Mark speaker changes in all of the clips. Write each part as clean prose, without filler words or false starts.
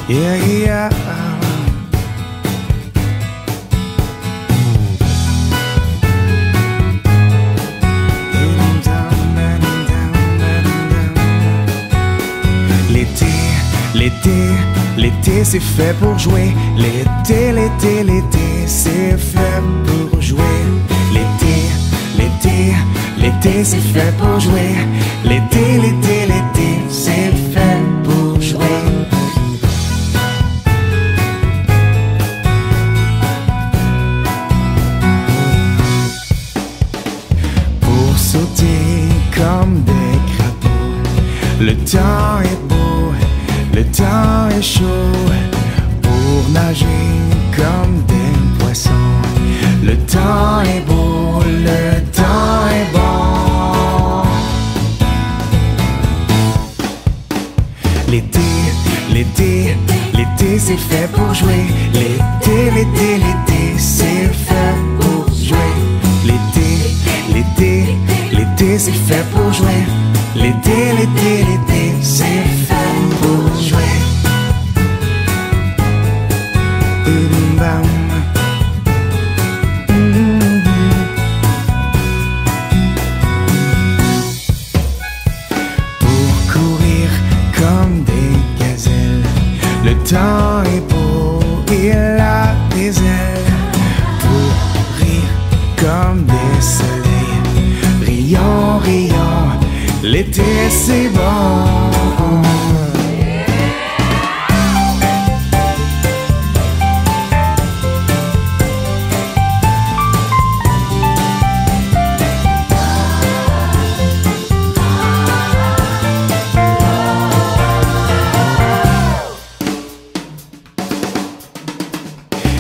Speaker 1: Yeah, yeah. L'été, l'été, l'été c'est fait pour jouer. L'été, l'été, l'été c'est fait pour jouer. L'été, l'été, l'été c'est fait pour jouer. L'été, l'été, l'été c'est fait pour jouer. Pour sauter comme des crapauds, le temps est beau, le temps est chaud. Pour nager comme des poissons, le temps est beau, le temps est bon. L'été, l'été, l'été c'est fait pour jouer. L'été, l'été, l'été c'est fait pour jouer. L'été, l'été, l'été c'est fait pour jouer. L'été, l'été, l'été c'est fait pour jouer. Pour courir comme des gazelles, le temps est beau, il a des ailes. Pour rire comme des soleils, riant, riant, l'été c'est bon.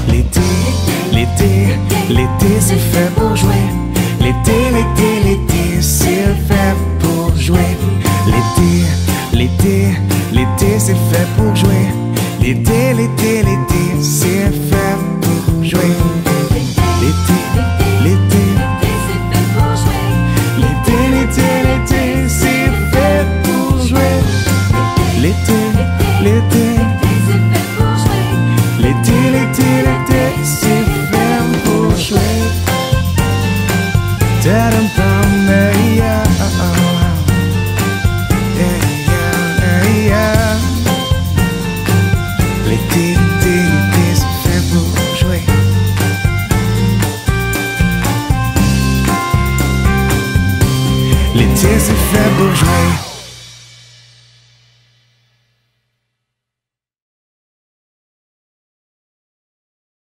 Speaker 1: L'été, l'été, l'été c'est fait pour jouer. L'été, l'été, l'été c'est fait pour jouer. L'été, l'été, l'été c'est fait pour jouer. L'été, l'été, l'été c'est fait pour jouer. L'été, l'été, l'été, l'été, l'été c'est fait pour jouer. L'été, l'été, l'été, l'été, l'été c'est fait pour jouer. Ta-dum, pam, yeah. L'été, l'été, l'été c'est fait pour jouer. L'été c'est fait pour jouer.